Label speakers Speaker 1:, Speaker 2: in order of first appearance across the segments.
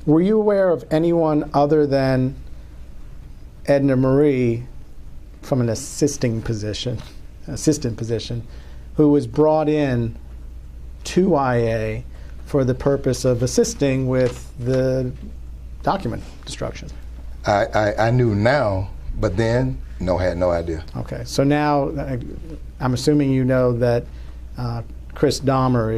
Speaker 1: Were you aware of anyone other than Edna Marie from an assistant position, who was brought in to IA for the purpose of assisting with the document destruction?
Speaker 2: I knew now, but then, no, had no idea.
Speaker 1: Okay, so now I'm assuming you know that Chris Dahmer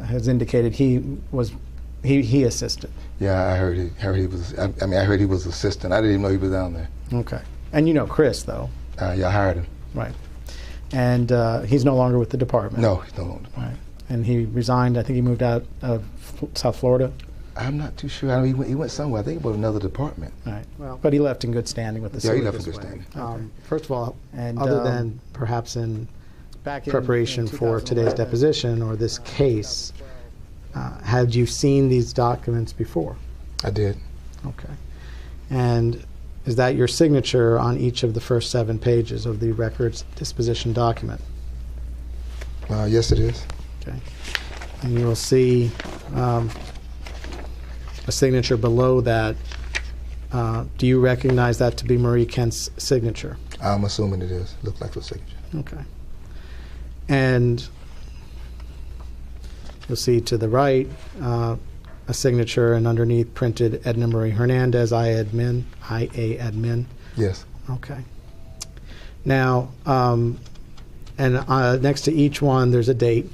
Speaker 1: has indicated he assisted.
Speaker 2: Yeah, I heard he was. I heard he was assistant. I didn't even know he was down there.
Speaker 1: Okay, and you know Chris though.
Speaker 2: Yeah, I hired him.
Speaker 1: Right, and he's no longer with the department.
Speaker 2: No, he's no longer.
Speaker 1: Right, and he resigned. I think he moved out of South Florida.
Speaker 2: I'm not too sure. I mean, he went somewhere. I think it was another department.
Speaker 1: Right. Well, but he left in good standing with the city.
Speaker 2: Yeah, he left in good standing.
Speaker 1: Okay. First of all, and other than perhaps in preparation for today's deposition or this case, had you seen these documents before?
Speaker 2: I did.
Speaker 1: Okay. And is that your signature on each of the first 7 pages of the records disposition document?
Speaker 2: Yes, it is.
Speaker 1: Okay. And you will see a signature below that. Do you recognize that to be Marie Kent's signature?
Speaker 2: I'm assuming it is. Looks like a signature.
Speaker 1: Okay. And you'll see to the right a signature, and underneath printed Edna Marie Hernandez, IA admin.
Speaker 2: Yes.
Speaker 1: Okay. Now, and next to each one, there's a date.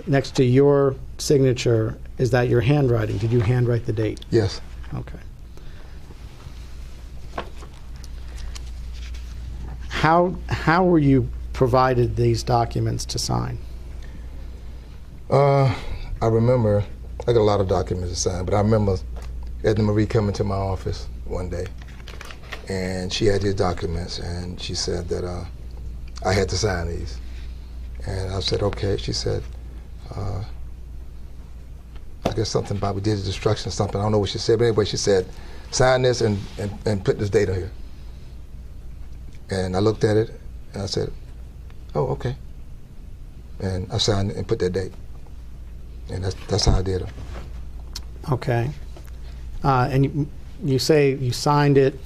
Speaker 1: Next to your signature, is that your handwriting? Did you handwrite the date?
Speaker 2: Yes.
Speaker 1: Okay. How were you provided these documents to sign?
Speaker 2: I remember, I got a lot of documents to sign, but I remember Edna Marie coming to my office one day, and she had these documents, and she said that I had to sign these. And I said, okay. She said, I guess something about we did the destruction or something. I don't know what she said, but anyway, she said, sign this and put this date on here. And I looked at it, and I said, oh, okay. And I signed it and put that date. And that's how I did it.
Speaker 1: Okay. And you say you signed it,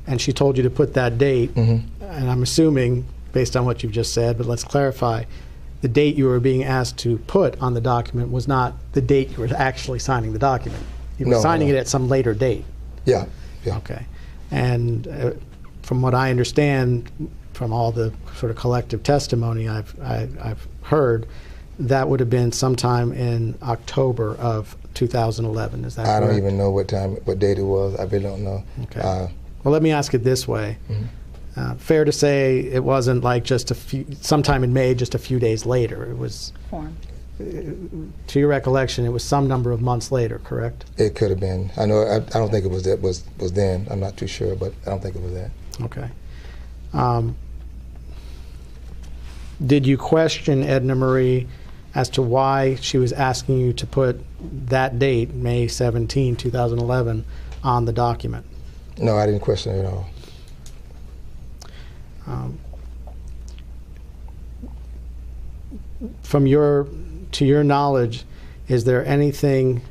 Speaker 1: and she told you to put that date. Mm-hmm. And I'm assuming, based on what you've just said, but let's clarify, the date you were being asked to put on the document was not the date you were actually signing the document. You were signing it at some later date.
Speaker 2: Yeah. Yeah.
Speaker 1: Okay. And from what I understand, from all the sort of collective testimony I've heard, that would have been sometime in October of 2011. Is that correct?
Speaker 2: I don't even know what date it was. I really don't know.
Speaker 1: Okay. Well, let me ask it this way. Mm-hmm. Fair to say it wasn't like just sometime in May, just a few days later. It was, to your recollection, it was some number of months later, correct?
Speaker 2: It could have been. I know. I don't think it was that was then. I'm not too sure, but I don't think it was that.
Speaker 1: Okay. Did you question Edna Marie as to why she was asking you to put that date, May 17, 2011, on the document?
Speaker 2: No, I didn't question it at all.
Speaker 1: To your knowledge, is there anything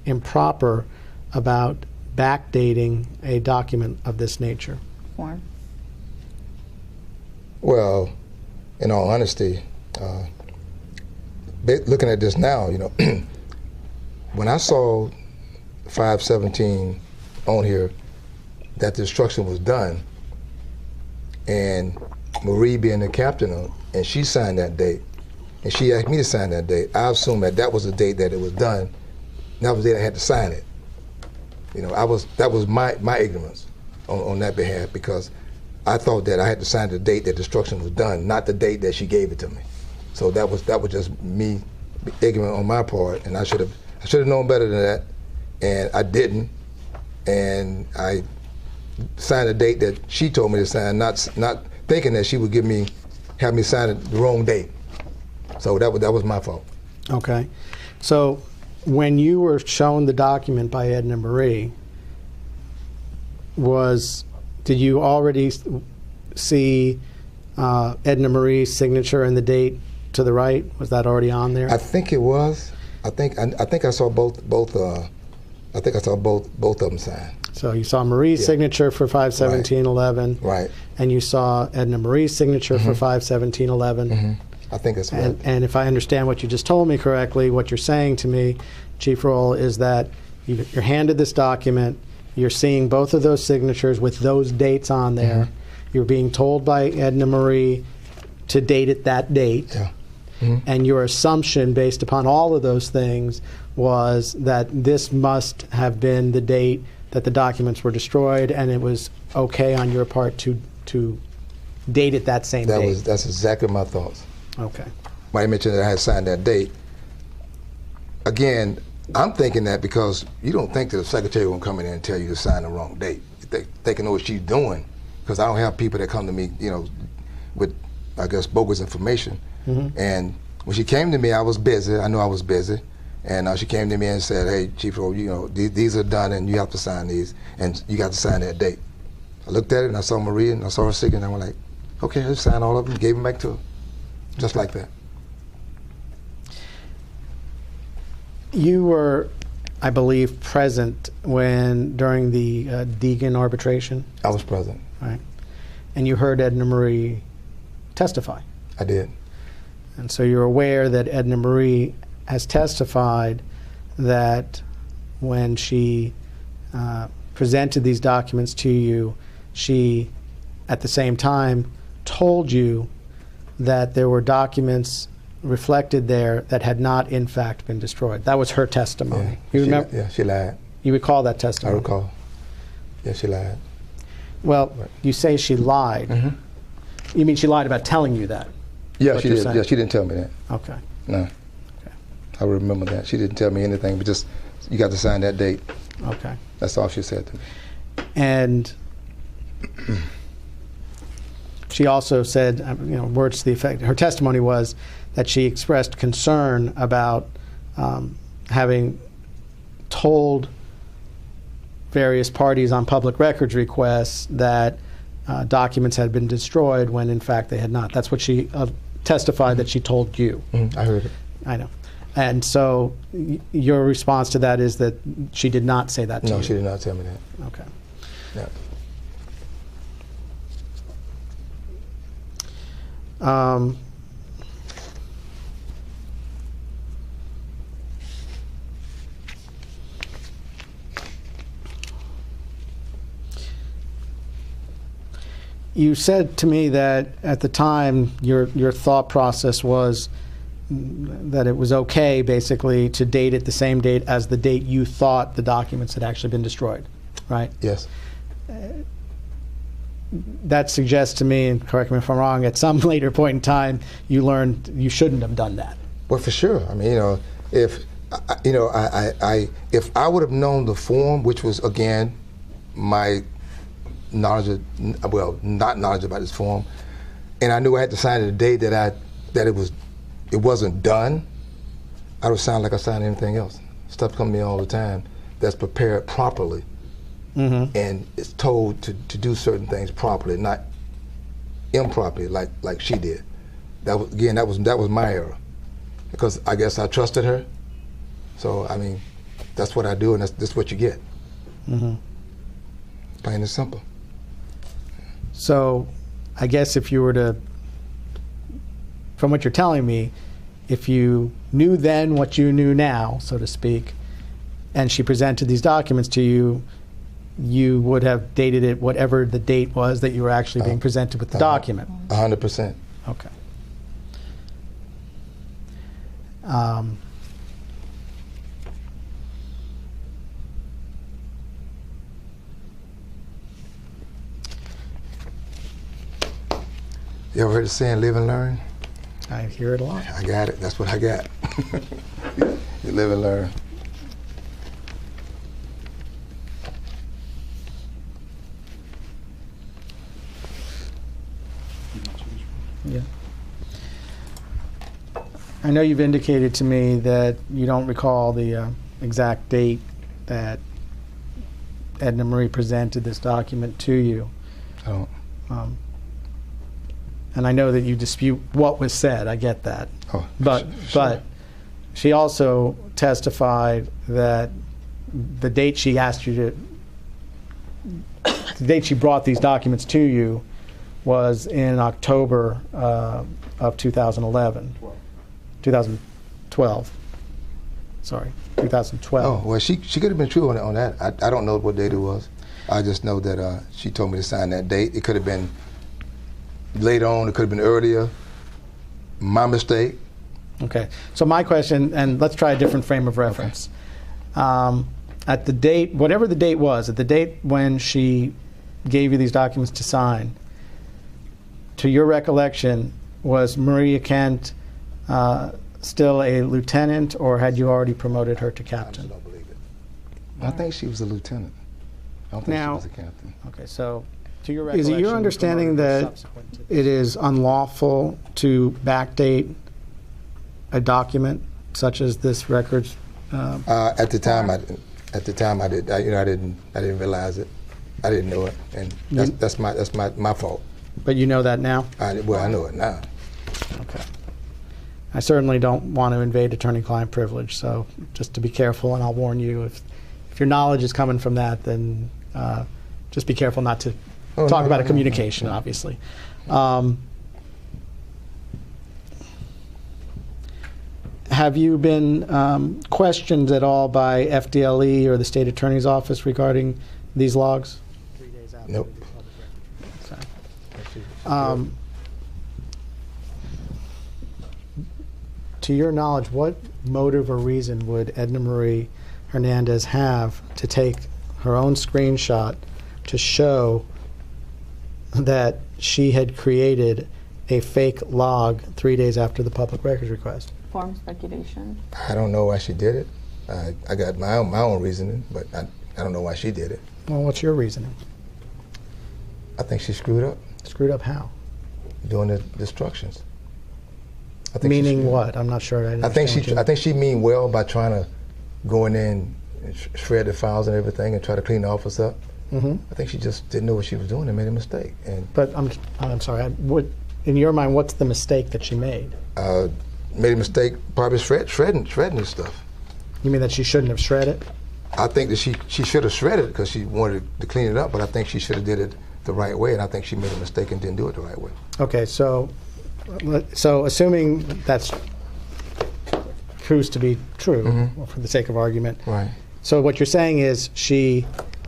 Speaker 1: improper about backdating a document of this nature?
Speaker 3: Form.
Speaker 2: Well, in all honesty, looking at this now, you know, when I saw 517 on here, that the destruction was done, and Marie being the captain, and she signed that date, and she asked me to sign that date, I assumed that was the date that it was done, and that was the date I had to sign it. You know, that was my ignorance on that behalf, because I thought that I had to sign the date that destruction was done, not the date that she gave it to me. So that was just me ignorant on my part, and I should have known better than that, and I didn't, and I signed a date that she told me to sign, not thinking that she would have me sign the wrong date. So that was my fault.
Speaker 1: Okay. So when you were shown the document by Edna Marie, did you already see Edna Marie's signature and the date to the right? Was that already on there?
Speaker 2: I think it was. I think I saw both. I think I saw both of them signed.
Speaker 1: So you saw Marie's signature for 5/17/11,
Speaker 2: right?
Speaker 1: And you saw Edna Marie's signature for 5/17/11.
Speaker 2: I think that's right.
Speaker 1: And if I understand what you just told me correctly, what you're saying to me, Chief Rolle, is that you're handed this document, you're seeing both of those signatures with those dates on there. You're being told by Edna Marie to date it that date.
Speaker 2: Yeah.
Speaker 1: And your assumption based upon all of those things was that this must have been the date that the documents were destroyed, and it was okay on your part to date it that same date.
Speaker 2: That's exactly my thoughts.
Speaker 1: Okay.
Speaker 2: When I mentioned that I had signed that date, again, I'm thinking that because you don't think that the secretary will come in and tell you to sign the wrong date. They can know what she's doing, because I don't have people that come to me, with, I guess, bogus information. And when she came to me, I was busy. I knew I was busy. And she came to me and said, "Hey, Chief Rolle, these are done, and you have to sign these, and you got to sign that date." I looked at it, and I saw Marie, and I saw her signature, and I went like, "Okay, let's sign all of them." Gave them back to her, just like that.
Speaker 1: You were, I believe, present during the Deegan arbitration.
Speaker 2: I was present.
Speaker 1: Right. And you heard Edna Marie testify.
Speaker 2: I did.
Speaker 1: And so you're aware that Edna Marie has testified that when she presented these documents to you, she, at the same time, told you that there were documents reflected there that had not, in fact, been destroyed. That was her testimony.
Speaker 2: Yeah.
Speaker 1: You remember?
Speaker 2: Yeah, she lied.
Speaker 1: You recall that testimony?
Speaker 2: I recall. Yeah, she lied.
Speaker 1: Well,
Speaker 2: Right.
Speaker 1: You say she lied. You mean she lied about telling you that?
Speaker 2: Yeah,
Speaker 1: What
Speaker 2: she
Speaker 1: you're
Speaker 2: did.
Speaker 1: saying?
Speaker 2: Yeah, she didn't tell me that.
Speaker 1: Okay.
Speaker 2: No.
Speaker 1: Okay.
Speaker 2: I remember that. She didn't tell me anything, but just, you got to sign that date.
Speaker 1: Okay.
Speaker 2: That's all she said to me.
Speaker 1: And she also said, words to the effect, her testimony was that she expressed concern about having told various parties on public records requests that documents had been destroyed when in fact they had not. That's what she testified that she told you.
Speaker 2: I heard it.
Speaker 1: I know. And so your response to that is that she did not say that to you?
Speaker 2: No, she did not tell me that.
Speaker 1: Okay.
Speaker 2: Yeah.
Speaker 1: You said to me that at the time your thought process was that it was okay basically to date it the same date as the date you thought the documents had actually been destroyed, right?
Speaker 2: Yes.
Speaker 1: That suggests to me, and correct me if I'm wrong, at some later point in time you learned you shouldn't have done that.
Speaker 2: Well, for sure. I mean, if if I would have known the form, which was again my knowledge not knowledge about this form, and I knew I had to sign it the day that it wasn't done, I would sign like I signed anything else. Stuff comes to me all the time that's prepared properly, and it's told to do certain things properly, not improperly like she did. That was my error, because I guess I trusted her. So I mean, that's what I do, and that's what you get. Plain and simple.
Speaker 1: So I guess if you were to, from what you're telling me, if you knew then what you knew now, so to speak, and she presented these documents to you, you would have dated it whatever the date was that you were actually being presented with the document.
Speaker 2: 100%.
Speaker 1: Okay.
Speaker 2: You ever heard the saying, live and learn?
Speaker 1: I hear it a lot.
Speaker 2: I got it. That's what I got. You live and learn.
Speaker 1: Yeah. I know you've indicated to me that you don't recall the exact date that Edna Marie presented this document to you.
Speaker 2: I don't.
Speaker 1: And I know that you dispute what was said. I get that.
Speaker 2: Oh,
Speaker 1: But
Speaker 2: sure.
Speaker 1: she also testified that the date she asked you to, the date she brought these documents to you was in October of 2011. 2012. Sorry, 2012.
Speaker 2: Oh, well, she could have been true on that. I don't know what date it was. I just know that she told me to sign that date. It could have been later on. It could have been earlier. My mistake.
Speaker 1: Okay. So my question, and let's try a different frame of reference. Okay. At the date, whatever the date was, at the date when she gave you these documents to sign, to your recollection, was Maria Kent still a lieutenant, or had you already promoted her to captain?
Speaker 2: I don't believe it. I think she was a lieutenant. I don't think she was a captain.
Speaker 1: Okay, so to your recollection,
Speaker 3: Is it your understanding that
Speaker 1: it is unlawful to backdate a document such as this records?
Speaker 2: At the time, I did. I didn't realize it. I didn't know it, and that's my fault.
Speaker 1: But you know that now?
Speaker 2: I know it now.
Speaker 1: Okay. I certainly don't want to invade attorney-client privilege, so just to be careful, and I'll warn you, if your knowledge is coming from that, then just be careful not to talk about a communication, obviously. Have you been questioned at all by FDLE or the state attorney's office regarding these logs? 3 days after.
Speaker 2: Nope.
Speaker 1: To your knowledge, what motive or reason would Edna Marie Hernandez have to take her own screenshot to show that she had created a fake log 3 days after the public records request?
Speaker 4: Form speculation.
Speaker 2: I don't know why she did it. I got my own reasoning, but I don't know why she did it.
Speaker 1: Well, what's your reasoning?
Speaker 2: I think she screwed up.
Speaker 1: Screwed up how?
Speaker 2: Doing the instructions. I think
Speaker 1: Meaning what? I'm not sure.
Speaker 2: I think she mean well by trying to go in there and shred the files and everything and try to clean the office up.
Speaker 1: Mm-hmm.
Speaker 2: I think she just didn't know what she was doing and made a mistake.
Speaker 1: But I'm sorry. In your mind, what's the mistake that she made?
Speaker 2: Made a mistake, probably shredding this stuff.
Speaker 1: You mean that she shouldn't have shredded?
Speaker 2: I think that she should have shredded it because she wanted to clean it up, but I think she should have did it the right way, and I think she made a mistake and didn't do it the right way.
Speaker 1: Okay, so assuming that's proves to be true, for the sake of argument.
Speaker 2: Right.
Speaker 1: So what you're saying is she,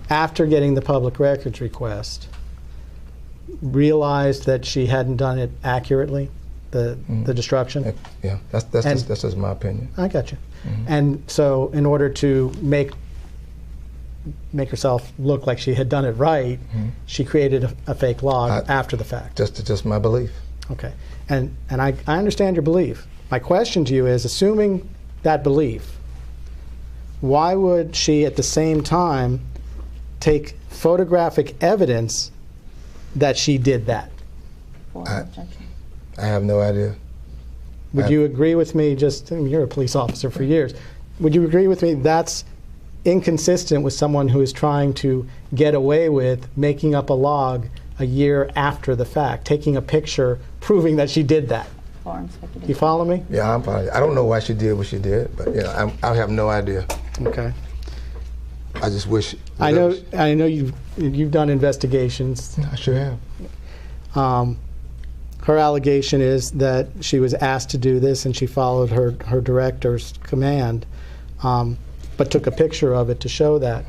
Speaker 1: after getting the public records request, realized that she hadn't done it accurately, the destruction?
Speaker 2: Yeah, that's just my opinion.
Speaker 1: I got you. And so in order to make herself look like she had done it right, she created a fake log after the fact.
Speaker 2: Just my belief.
Speaker 1: Okay. And I understand your belief. My question to you is, assuming that belief, why would she at the same time take photographic evidence that she did that?
Speaker 2: I have no idea.
Speaker 1: Would you agree with me, you're a police officer for years, would you agree with me that's inconsistent with someone who is trying to get away with making up a log a year after the fact, taking a picture proving that she did that? You follow me?
Speaker 2: Yeah, I'm probably. I don't know why she did what she did, but I have no idea.
Speaker 1: Okay.
Speaker 2: I just wish.
Speaker 1: I know you've done investigations.
Speaker 2: I sure have.
Speaker 1: Her allegation is that she was asked to do this and she followed her director's command, but took a picture of it to show that.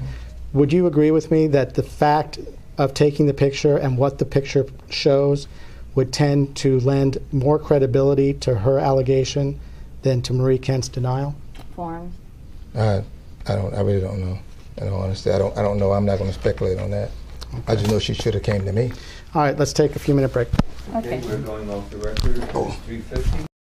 Speaker 1: Would you agree with me that the fact of taking the picture and what the picture shows would tend to lend more credibility to her allegation than to Marie Kent's denial?
Speaker 4: Form.
Speaker 2: I really don't know. In all honesty, I don't know. I'm not going to speculate on that. Okay. I just know she should have came to me.
Speaker 1: All right, let's take a few-minute break.
Speaker 4: Okay.
Speaker 5: We're going off the record. 3:50.